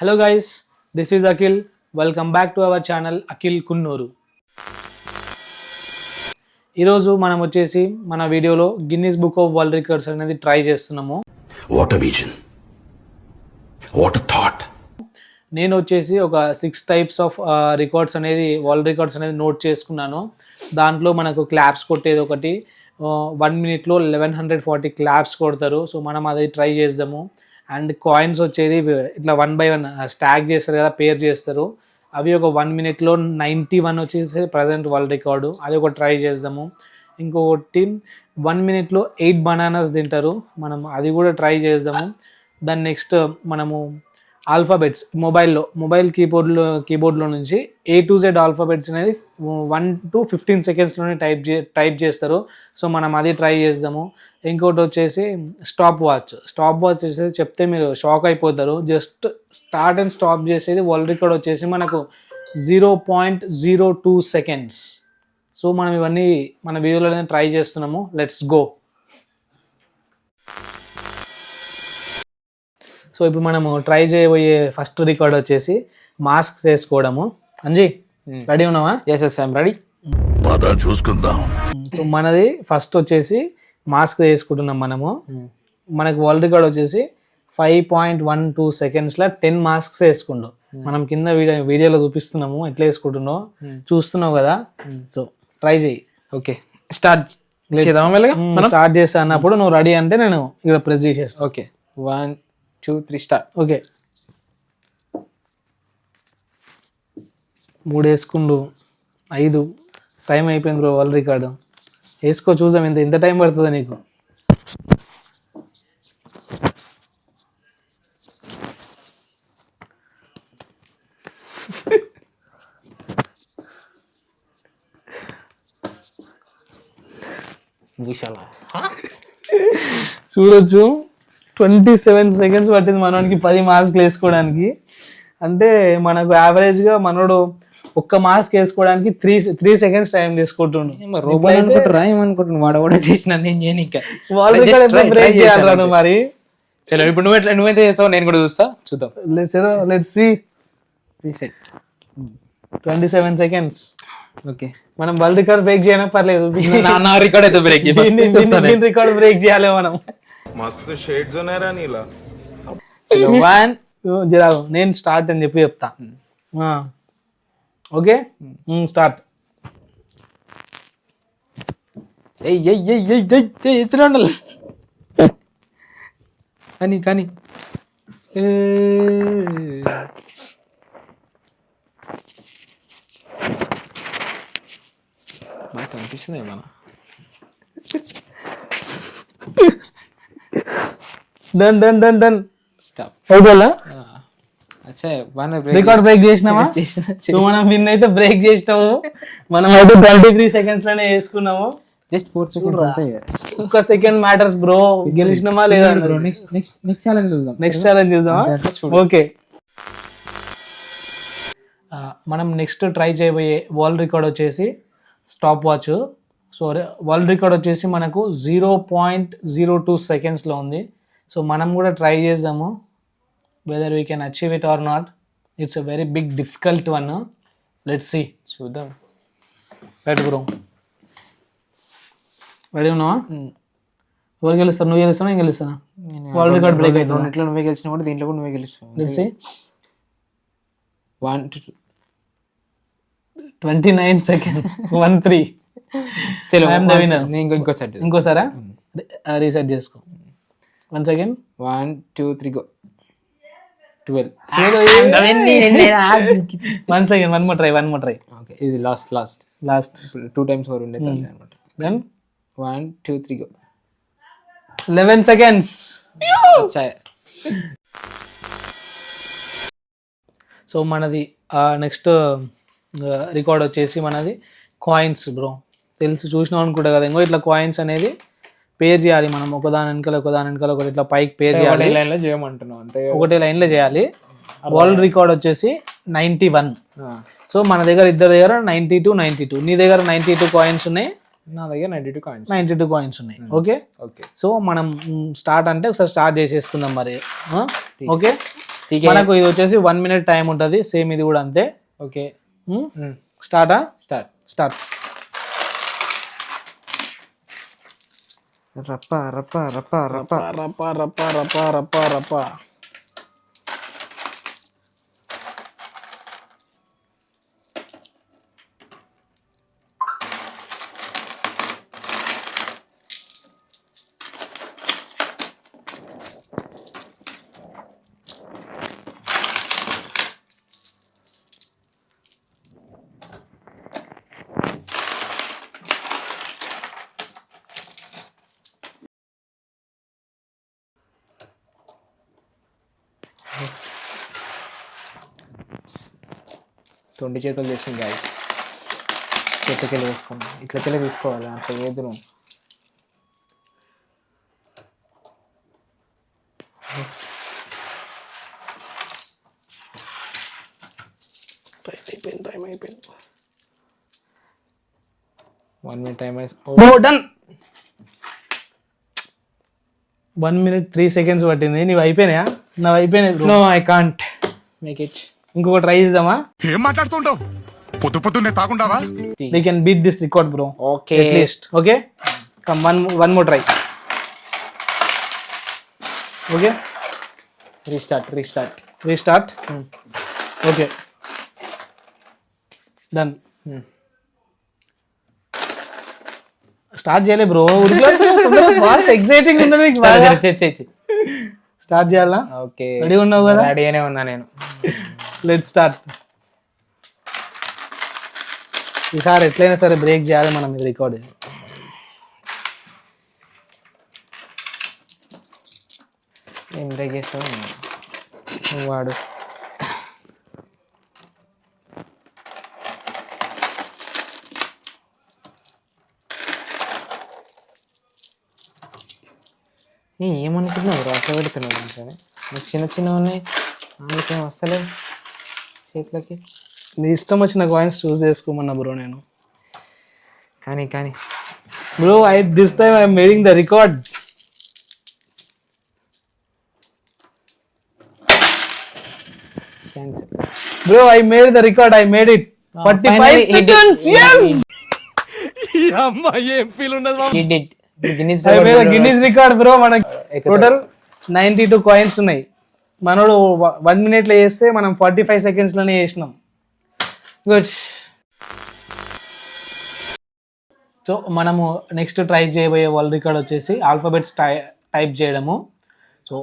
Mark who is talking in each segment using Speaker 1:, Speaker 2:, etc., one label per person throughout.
Speaker 1: Hello guys, this is Akhil. Welcome back to our channel Akhil Kunnuru. ఈరోజు మనం వచ్చేసి మన వీడియోలో Guinness book of world records అనేది ట్రై చేస్తున్నాము.
Speaker 2: What a vision, what a thought.
Speaker 1: నేను వచ్చేసి ఒక 6 టైప్స్ ఆఫ్ రికార్డ్స్ అనేది వరల్డ్ రికార్డ్స్ అనేది నోట్ చేసుకున్నాను. దాంట్లో మనకు క్లాప్స్ కొట్టేది ఒకటి 1 minute 1140 క్లాప్స్ కొడతారు. సో మనం అది ట్రై చేద్దాము. అండ్ కాయిన్స్ వచ్చేది ఇట్లా 1 by 1 స్టాక్ చేస్తారు కదా, పేర్ చేస్తారు. అవి ఒక 1 minute 91 వచ్చేసి ప్రజెంట్ వరల్డ్ రికార్డు, అది ఒక ట్రై చేద్దాము. ఇంకొకటి 1 minute 8 బనానాస్ తింటారు, మనం అది కూడా ట్రై చేద్దాము. దాని నెక్స్ట్ మనము ఆల్ఫాబెట్స్ మొబైల్ కీబోర్డ్లో నుంచి A to Z ఆల్ఫాబెట్స్ అనేది 1 to 15 secondsలోనే టైప్ చేస్తారు. సో మనం అది ట్రై చేద్దాము. ఇంకోటి వచ్చేసి స్టాప్ వాచ్ వచ్చేసి చెప్తే మీరు షాక్ అయిపోతారు. జస్ట్ స్టార్ట్ అండ్ స్టాప్ చేసేది వరల్డ్ రికార్డ్ వచ్చేసి మనకు 0.02 seconds. సో మనం ఇవన్నీ మన వీడియోలో ట్రై చేస్తున్నాము. Let's go. సో ఇప్పుడు మనము ట్రై చేయబోయే ఫస్ట్ రికార్డ్ వచ్చేసి మాస్క్ వేసుకోవడము. అంజీ రెడీ ఉన్నావా?
Speaker 3: Yes I am ready.
Speaker 2: చూసుకుందాం.
Speaker 1: సో మనది ఫస్ట్ వచ్చేసి మాస్క్ వేసుకుంటున్నాం మనము. మనకు వరల్డ్ రికార్డ్ వచ్చేసి 5.12 seconds 10 masks వేసుకుంటాం. మనం కింద వీడియోలో చూపిస్తున్నాము ఎట్లా వేసుకుంటున్నావు, చూస్తున్నావు కదా. సో ట్రై చేయి.
Speaker 3: ఓకే స్టార్ట్
Speaker 1: స్టార్ట్ చేస్తా అన్నప్పుడు నువ్వు రెడీ అంటే నేను ఇక్కడ ప్రెస్ చేసేస్తా.
Speaker 3: Okay 1 2 3 start.
Speaker 1: ఓకే 3 వేసుకుండు, 5 టైం అయిపోయింది బ్రో. వరల్డ్ రికార్డు వేసుకో, చూసాం ఎంత టైం పడుతుందో నీకు. చూడొచ్చు 27 seconds పట్టింది మనోడికి 10 మాస్క్లు వేసుకోవడానికి. అంటే మనకు యావరేజ్గా మనోడు ఒక్క మాస్క్ వేసుకోవడానికి 3 seconds టైం తీసుకుంటుండు.
Speaker 3: వాడు కూడా చేసిన నేను చేయను.
Speaker 1: మరి
Speaker 3: చలో ఇప్పుడు నువ్వైతే చేస్తావు, నేను కూడా చూద్దాం.
Speaker 1: Let's see.
Speaker 3: Reset
Speaker 1: 27 seconds.
Speaker 3: Okay
Speaker 1: మనం వరల్డ్ రికార్డ్ బ్రేక్ చేయనా పర్లేదు,
Speaker 3: నా రికార్డ్ అయితే బ్రేక్
Speaker 1: రికార్డ్ బ్రేక్ చేయాలి మనం.
Speaker 4: మస్తు షేడ్స్ ఉన్నారా నీలా.
Speaker 1: జరాగు నేను స్టార్ట్ అని చెప్తా. Okay start.
Speaker 3: కానీ కానీ బాగా కనిపిస్తుంది మన.
Speaker 1: Done done done done.
Speaker 3: Stop.
Speaker 1: అయిపోలా
Speaker 3: రికార్డ్
Speaker 1: బ్రేక్ చేసినావా? సో మనం విన్ అయితే బ్రేక్ చేసినాము. మనం అయితే 23 seconds లోనే వేసుకున్నాము.
Speaker 3: Just 4 seconds.
Speaker 1: ఒక్క సెకండ్ మ్యాటర్స్ బ్రో. గెలిచినామా లేదా?
Speaker 3: నెక్స్ట్
Speaker 1: ఛాలెంజ్ చూద్దామా? ఓకే మనం నెక్స్ట్ ట్రై చేయబోయే వరల్డ్ రికార్డ్ వచ్చేసి stopwatch. So world record వచ్చేసి మనకు 0.02 seconds ఉంది. సో మనం కూడా ట్రై చేద్దాము. whether we can achieve it or not. It's a very big difficult one. Let's see.
Speaker 3: చూద్దాం.
Speaker 1: రైట్ బ్రో, రెడీ ఉన్నావా? ఎవరు గెలుస్తారు? నువ్వు గెలుస్తానా నేను గెలుస్తానా? వరల్డ్ రికార్డ్ బ్రేక్ అవుతుంది.
Speaker 3: రెండిట్లో నువ్వే గెలిచినా కూడా దీంట్లో కూడా నువ్వే గెలుస్తావు.
Speaker 1: Let's see.
Speaker 3: 1 2
Speaker 1: 29 seconds 13.
Speaker 3: చలో
Speaker 1: I am the winner.
Speaker 3: నేను
Speaker 1: ఇంకోసారా రీసెట్ చేసుకో. 1 second.
Speaker 3: 1 2 3 go. 12.
Speaker 1: 1 second. one more try.
Speaker 3: Okay ఇది లాస్ట్ 2 times ఓవర్ ఉండేది అన్నమాట.
Speaker 1: Then
Speaker 3: 1 2 3 go.
Speaker 1: 11 seconds.
Speaker 3: అచ్చా.
Speaker 1: సో మనది నెక్స్ట్ రికార్డ్ వచ్చేసి మనది కాయిన్స్ బ్రో. తెలుసు, చూసినాం అనుకుంటా కదా. ఇంకో ఇట్లా కాయిన్స్ అనేది పేర్ చేయాలి మనం. ఒకదాని వెనకాల ఒకటి ఇట్లా పైకి పేర్ చేయాలి. ఒకటే లైన్ లో చేయాలి. వరల్డ్ రికార్డ్ వచ్చేసి 91. సో మన ఇద్దరి దగ్గర 92. నీ దగ్గర 92 కాయిన్స్ ఉన్నాయి,
Speaker 3: నా దగ్గర 92
Speaker 1: కాయిన్స్ ఉన్నాయి. ఓకే సో మనం స్టార్ట్ అంటే ఒకసారి స్టార్ట్ చేసేసుకుందాం మరి. ఓకే మనకు ఇది వచ్చేసి 1 minute టైం ఉంటుంది, సేమ్ ఇది కూడా అంతే.
Speaker 3: ఓకే
Speaker 1: స్టార్టా?
Speaker 3: స్టార్ట్. రప్ప రప్ప రప్ప రప్ప
Speaker 1: రప్ప రప్ప రప్ప రప్ప రప్ప.
Speaker 3: తొండి చేతులు చేసింది గాయస్. చేతికెళ్ళి వేసుకోండి, ఇట్లకెళ్ళి తీసుకోవాలి, అంత ఏది నువ్వు.
Speaker 1: టైం అయిపోయింది.
Speaker 3: 1 minute time
Speaker 1: done. 1 minute 3 seconds పట్టింది. నీవు అయిపోయినాయా? నావి అయిపోయినాయి bro.
Speaker 3: No I can't make it.
Speaker 1: ఇంకొక ట్రై చేద్దామా?
Speaker 2: ఏం మాట్లాడుతుంటావు? పొద్దున్నే తాగుండావా?
Speaker 1: We can beat this record bro.
Speaker 3: Okay.
Speaker 1: At least. Okay? Come one more try. Okay? Restart. Okay. Done. Start చేయలే బ్రో. ఫాస్ట్ ఎక్సైటింగ్ ఉన్నది నీకు బాగా. స్టార్ట్ చేయాలా?
Speaker 3: ఓకే.
Speaker 1: రెడీ ఉన్నావు కదా?
Speaker 3: రెడీగానే ఉన్నా నేను.
Speaker 1: Let's start. ఈసారి ఎట్లయినా సరే బ్రేక్ చేయాలి మనం ఇది రికార్డ్.
Speaker 3: ఏం బ్రేక్ చేస్తావు వాడు? ఏమనుకుంటున్నావు రాస పెడుతున్నావు అంటే చిన్న చిన్న ఉన్నాయి, అందుకేం వస్తలేదు చేతులకి.
Speaker 1: నీ ఇష్టం వచ్చిన కాయిన్స్ చూస్ చేసుకోమన్నా బ్రో నేను.
Speaker 3: కానీ
Speaker 1: bro this time I'm making the record.
Speaker 3: Cancel.
Speaker 1: Bro, I made the record. I made it. 45 seconds. Yes. Yamma, em feel unnadu mama.
Speaker 3: He did.
Speaker 1: I made a Guinness record, bro. Mana total 92 coins ఉన్నాయి. మనోడు 1 minute లో చేస్తే మనం 45 seconds లోనే చేసినాం.
Speaker 3: Good.
Speaker 1: So మనము next try చేయబోయే world record వచ్చేసి ఆల్ఫాబెట్స్ టైప్ చేయడము. సో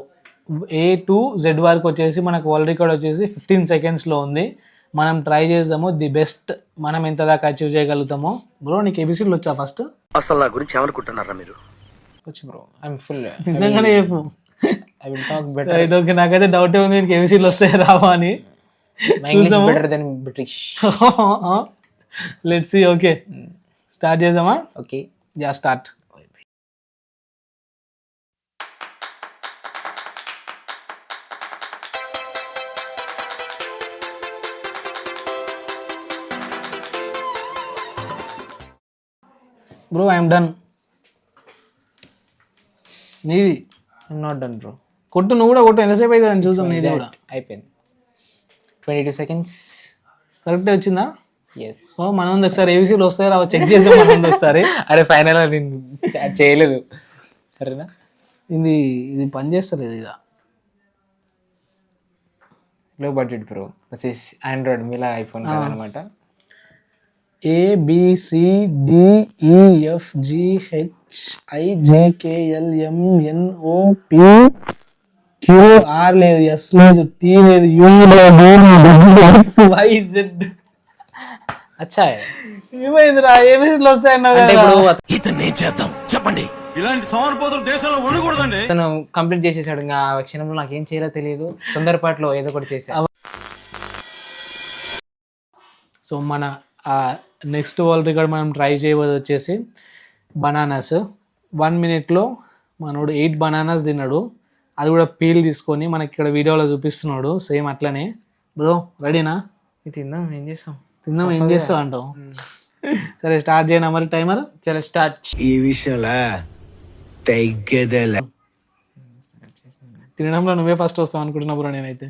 Speaker 1: A to Z వరకు వచ్చేసి మనకు వరల్డ్ రికార్డ్ వచ్చేసి 15 secondsలో ఉంది. మనం ట్రై చేద్దాము ది బెస్ట్ మనం ఎంత దాకా అచీవ్ చేయగలుగుతామో. బ్రో నీకు ఏబిసిడ్లు వచ్చా ఫస్ట్?
Speaker 5: అసలు నా గురించి ఏమనుకుంటున్నారా మీరు?
Speaker 3: వచ్చి బ్రో ఐఎమ్ ఫుల్.
Speaker 1: నిజంగానే చెప్పు.
Speaker 3: I will talk better.
Speaker 1: Right okay. నాకైతే డౌటే ఉంది నీకు ఏబిసిడ్లు వస్తాయి రావా అని.
Speaker 3: My English better than British.
Speaker 1: Let's see. Okay start చేద్దామా?
Speaker 3: Okay
Speaker 1: yeah start. Bro I'm done. నీది?
Speaker 3: I'm not done bro.
Speaker 1: కొట్టు, నువ్వు కూడా కొట్టు. ఎంతసేపు అయితే అని చూసాం. నీది కూడా
Speaker 3: అయిపోయింది. 22 seconds.
Speaker 1: కరెక్టే వచ్చిందా?
Speaker 3: ఎస్.
Speaker 1: ఓ మనం ఉంది ఒకసారి ఏబిసిలు వస్తాయి రావు చెక్ చేద్దాం మనం ఒకసారి.
Speaker 3: అరే ఫైనల్ నేను చేయలేదు సరేనా.
Speaker 1: ఇది పని చేస్తలేదు ఇలా.
Speaker 3: లో బడ్జెట్ బ్రో. వచ్చేసి ఆండ్రాయిడ్ మీలా ఐఫోన్ అనమాట.
Speaker 1: ABCDEFGHIJKLMNOPQR లేదు, ఎస్ లేదు, టీ లేదు, యూ లేదు, YZ.
Speaker 3: అచ్చా
Speaker 1: ఏమైందిరా? ఏబిసిలు వస్తాయన్నావు
Speaker 3: అంటే
Speaker 1: కదా.
Speaker 3: ఇప్పుడు
Speaker 2: ఇతన్ని చేద్దాం చెప్పండి.
Speaker 4: ఇలాంటి సోమరిపోతులు దేశంలో ఉండకూడదండి.
Speaker 3: తను కంప్లీట్ చేసేసాడు. ఇంకా ఆ క్షణంలో నాకు ఏం చేయాలో తెలియదు, తొందరపాట్లో ఏదో ఒకటి చేసా.
Speaker 1: సో మన నెక్స్ట్ వరల్డ్ రికార్డ్ మనం ట్రై చేయబోదు వచ్చేసి బనానాస్. 1 minute మనోడు 8 bananas తిన్నాడు. అది కూడా పీల్ తీసుకొని మనకి ఇక్కడ వీడియోలో చూపిస్తున్నాడు సేమ్ అట్లనే. బ్రో రెడీనా?
Speaker 3: తిందాం, ఏం చేస్తాం?
Speaker 1: తిందాం, ఏం చేస్తావు అంటావు? సరే స్టార్ట్ చేయనా మరి టైమర్?
Speaker 3: చలో స్టార్ట్.
Speaker 2: ఈ విషయంలో తెగ్గేదేలే.
Speaker 1: తినడంలో నువ్వే ఫస్ట్ వస్తావు అనుకుంటున్నా బ్రో నేనైతే.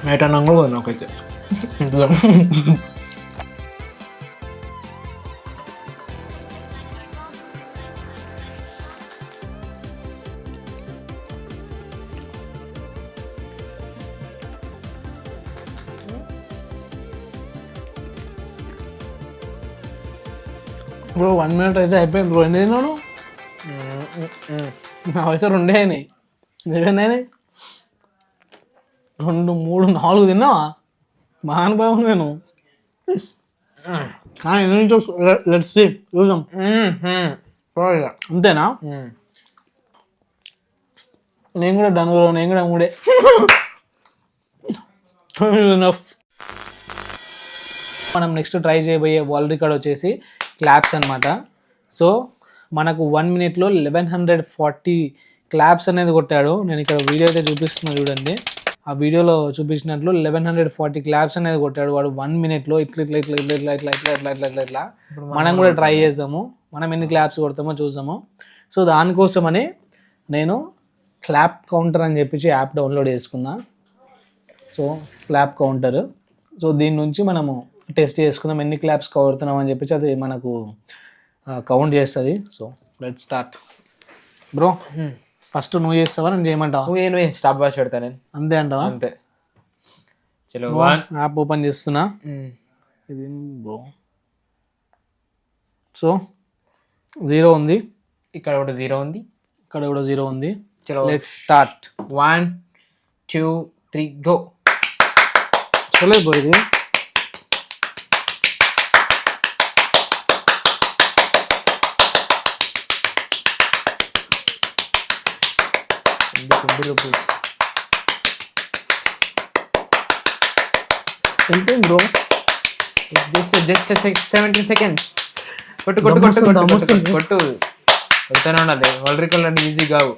Speaker 3: నైట్ అన్నం కూడా పోదు నాకైతే.
Speaker 1: బ్రో 1 minute అయితే అయిపోయింది బ్రో. ఎన్ని తిన్నాను? నా అయితే 2 అయినాయి. నీవెన్ని అయినాయి? 2, 3, 4 తిన్నావా? మహానుభావం నేను. కానీ ఎన్ని నుంచి లెట్స్ సీ చూద్దాం. అంతేనా? నేను కూడా డన్ బ్రో. నేను కూడా 3. మనం నెక్స్ట్ ట్రై చేయబోయే వరల్డ్ రికార్డ్ వచ్చేసి క్లాప్స్ అనమాట. సో మనకు 1 minute 1140 క్లాప్స్ అనేది కొట్టాడు. నేను ఇక్కడ వీడియో అయితే చూపిస్తున్నాను చూడండి. ఆ వీడియోలో చూపించినట్లు 1140 క్లాప్స్ అనేది కొట్టాడు వాడు 1 minute ఇట్లా ఇట్లా ఇట్లా ఇట్లా ఇట్లా ఇట్లా ఇట్లా ఇట్లా ఇట్లా ఇట్లా ఇట్లా. మనం కూడా ట్రై చేద్దాము, మనం ఎన్ని క్లాప్స్ కొడతామో చూసాము. సో దానికోసమని నేను క్లాప్ కౌంటర్ అని చెప్పి యాప్ డౌన్లోడ్ చేసుకున్నా. So clap counter. సో దీని నుంచి మనము టెస్ట్ చేసుకుందాం ఎన్ని క్లాప్స్ కొడుతున్నాం అని చెప్పి అది మనకు కౌంట్ చేస్తుంది. So let's start. Bro first నువ్వు చేస్తావా నేను చేయమంటావా?
Speaker 3: నువ్వు స్టాప్ వాచ్ పెడతా నేను.
Speaker 1: అంతే అంటావా?
Speaker 3: అంతే. చలో
Speaker 1: యాప్ ఓపెన్ చేస్తున్నా. ఇది బ్రో. సో 0 ఉంది,
Speaker 3: ఇక్కడ ఒకటి 0 ఉంది,
Speaker 1: ఇక్కడ కూడా 0 ఉంది.
Speaker 3: చలో
Speaker 1: లెట్స్ స్టార్ట్.
Speaker 3: 1 2 3 గో.
Speaker 1: చలో బ్రో. ఇది ఎంత బ్రో?
Speaker 3: Just 17 seconds. కొట్టు కొట్టు కొట్టు కొట్టు కొట్టు కొడుతూనే ఉండాలి. వరల్డ్ రికార్డ్ అంటే ఈజీ కావు.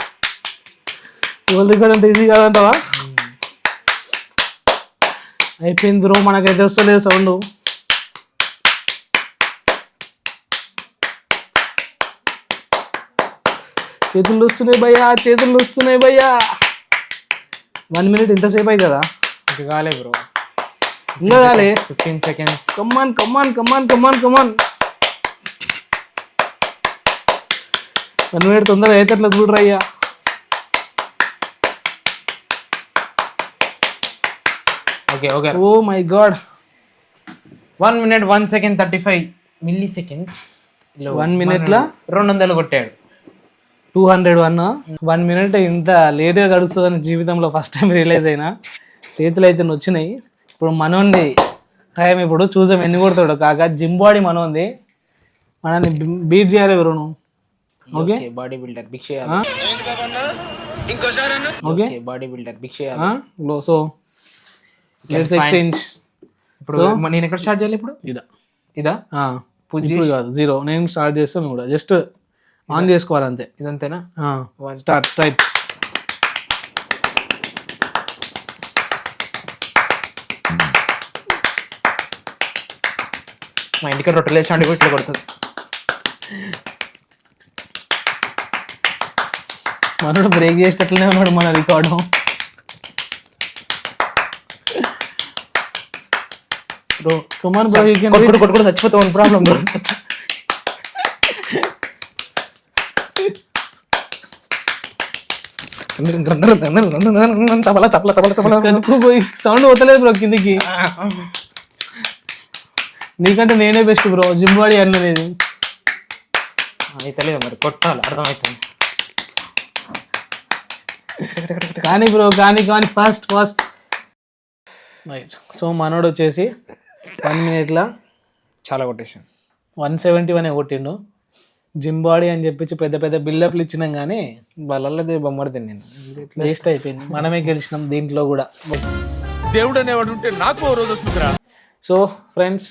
Speaker 1: వరల్డ్ రికార్డ్ అంటే ఈజీ కాదంటావా? అయిపోయింది బ్రో. మనకైతే వస్తలేదు సౌండ్. చేతులు వస్తున్నాయి భయ్యా, చేతులు వస్తున్నాయి భయ్యా. 1 minute ఇంతసేపు అవుతుందా?
Speaker 3: ఇది కాలే బ్రో,
Speaker 1: ఇంకా కాలే.
Speaker 3: 15 seconds.
Speaker 1: కమాన్ కమాన్ కమాన్ కమాన్ కమాన్. 1 minute తొందరగా అయితే అట్లా చూడరా అయ్యా.
Speaker 3: Okay okay.
Speaker 1: Oh my god.
Speaker 3: 1 minute 1 second 35 milliseconds.
Speaker 1: 1 minute లా
Speaker 3: 200 కొట్టాడు.
Speaker 1: 201. 1 minute ఇంత లేట్గా గడుస్తుందని జీవితంలో ఫస్ట్ టైం రియలైజ్ అయినా. చేతులు అయితే నొచ్చినాయి. ఇప్పుడు మనోంది టైం. ఇప్పుడు చూసాం ఎన్ని కొడతాడు కాక. జిమ్ బాడీ మనోంది. మనల్ని బీట్ చేయాలి ఎవరు నువ్వు. Okay
Speaker 3: bodybuilder big share.
Speaker 1: Okay
Speaker 3: bodybuilder big share.
Speaker 1: So let's exchange.
Speaker 3: ఇప్పుడు నేను ఎక్కడ స్టార్ట్ చేయాలి ఇప్పుడు? ఇదా
Speaker 1: ఇప్పుడు కాదు 0. నేను స్టార్ట్ చేస్తాను కూడా. జస్ట్ ఆన్ చేసుకోవాలి అంతే.
Speaker 3: ఇదంతేనా?
Speaker 1: Start right.
Speaker 3: మా ఇంటికి రొట్టెలు వేసి అండి ఇట్లా కొడుతుంది.
Speaker 1: మనోడు బ్రేక్ చేసేటట్లనే ఉన్నాడు మన record. Bro come on bro, you can
Speaker 3: కొట్టుకుంటూ చచ్చిపోతాం. Problem bro. తపల తపల తపల తపల
Speaker 1: కనుక్కోపోయి సౌండ్ పోతలేదు బ్రో కిందికి. నీకంటే నేనే బెస్ట్ బ్రో జిమ్ బాడీ అన్నది.
Speaker 3: అయితే లేదు మరి, కొట్టాలి, అర్థమవుతుంది.
Speaker 1: కానీ బ్రో కానీ కానీ ఫాస్ట్ ఫాస్ట్. రైట్. సో మనోడు వచ్చేసి 1 minute
Speaker 3: చాలా కొట్టేసాను.
Speaker 1: 171 కొట్టిండు. జిమ్ బాడీ అని చెప్పి పెద్ద పెద్ద బిల్డప్లు ఇచ్చినాం కానీ
Speaker 3: బలల్లదే బొమ్మడితే నేను
Speaker 1: వేస్ట్ అయిపోయింది. మనమే గెలిచినాం దీంట్లో కూడా.
Speaker 4: దేవుడు అనేవాడు ఉంటే నాకు ఓ రోజు వస్తుందిరా.
Speaker 1: సో ఫ్రెండ్స్,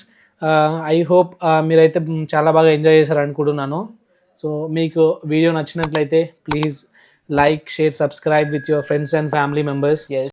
Speaker 1: ఐ హోప్ మీరైతే చాలా బాగా ఎంజాయ్ చేశారు అనుకుంటున్నాను. సో మీకు వీడియో నచ్చినట్లయితే please like, share, subscribe with your friends and family members.